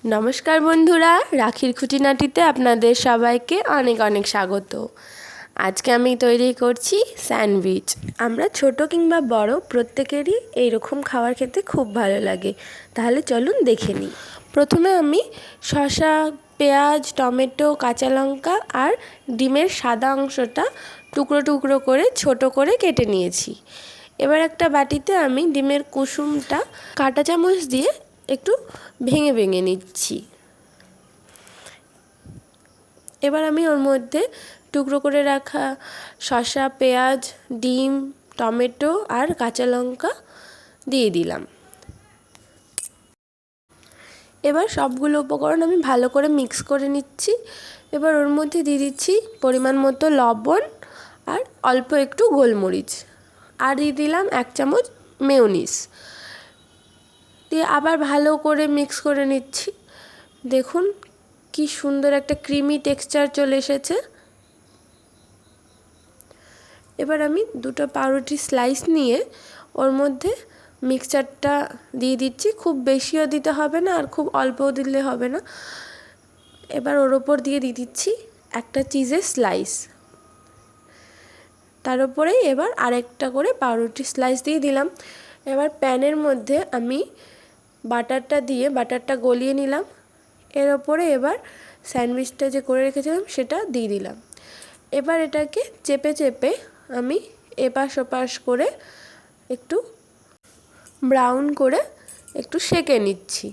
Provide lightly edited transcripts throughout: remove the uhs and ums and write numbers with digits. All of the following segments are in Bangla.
নমস্কার বন্ধুরা, রাখির খুঁটিনাটিতে আপনাদের সবাইকে অনেক অনেক স্বাগত। আজকে আমি তৈরি করছি স্যান্ডউইচ। আমরা ছোট কিংবা বড় প্রত্যেকেরই এইরকম খাবার খেতে খুব ভালো লাগে। তাহলে চলুন দেখে নিই। প্রথমে আমি শসা, পেঁয়াজ, টমেটো, কাঁচা লঙ্কা আর ডিমের সাদা অংশটা টুকরো টুকরো করে ছোট করে কেটে নিয়েছি। এবার একটা বাটিতে আমি ডিমের কুসুমটা কাঁটা চামচ দিয়ে একটু ভেঙে ভেঙে নিচ্ছি। এবার আমি ওর মধ্যে টুকরো করে রাখা শসা, পেঁয়াজ, ডিম, টমেটো আর কাঁচা লঙ্কা দিয়ে দিলাম। এবার সবগুলো উপকরণ আমি ভালো করে মিক্স করে নিচ্ছি। এবার ওর মধ্যে দিয়ে দিচ্ছি পরিমাণ মতো লবণ আর অল্প একটু গোলমরিচ, আর দিয়ে দিলাম 1 চামচ মেয়োনিজ দিয়ে আবার ভালো করে মিক্স করে নিচ্ছি। দেখুন কি সুন্দর একটা ক্রিমি টেক্সচার চলে এসেছে। এবার আমি দুটো পাউরুটি স্লাইস নিয়ে ওর মধ্যে মিক্সচারটা দিয়ে দিচ্ছি। খুব বেশিও দিতে হবে না আর খুব অল্পও দিলে হবে না। এবার ওর ওপর দিয়ে দিচ্ছি একটা চিজের স্লাইস, তার উপরে এবার আরেকটা করে পাউরুটি স্লাইস দিয়ে দিলাম। এবার প্যানের মধ্যে আমি বাটারটা গলিয়ে নিলাম। এর ওপরে এবার স্যান্ডউইচটা যে করে রেখেছিলাম সেটা দিয়ে দিলাম। এবার এটাকে চেপে চেপে আমি এপাশ ওপাশ করে একটু ব্রাউন করে একটু সেঁকে নিচ্ছি।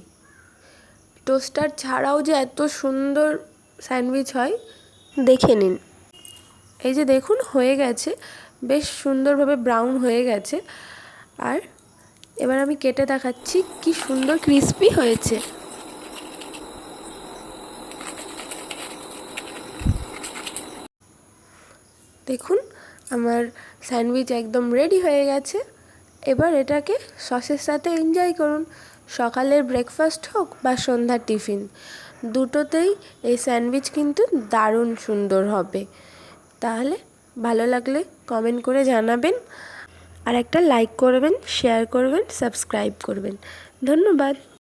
টোস্টার ছাড়াও যে এত সুন্দর স্যান্ডউইচ হয় দেখে নিন। এই যে দেখুন হয়ে গেছে, বেশ সুন্দরভাবে ব্রাউন হয়ে গেছে। আর এবার আমি কেটে দেখাচ্ছি কি সুন্দর ক্রিস্পি হয়েছে। দেখুন আমার স্যান্ডউইচ একদম রেডি হয়ে গেছে। এবার এটাকে সসের সাথে এনজয় করুন। সকালের ব্রেকফাস্ট হোক বা সন্ধ্যার টিফিন, দুটোতেই এই স্যান্ডউইচ কিন্তু দারুণ সুন্দর হবে। তাহলে ভালো লাগলে কমেন্ট করে জানাবেন, আর একটা লাইক করবেন, শেয়ার করবেন, সাবস্ক্রাইব করবেন। ধন্যবাদ।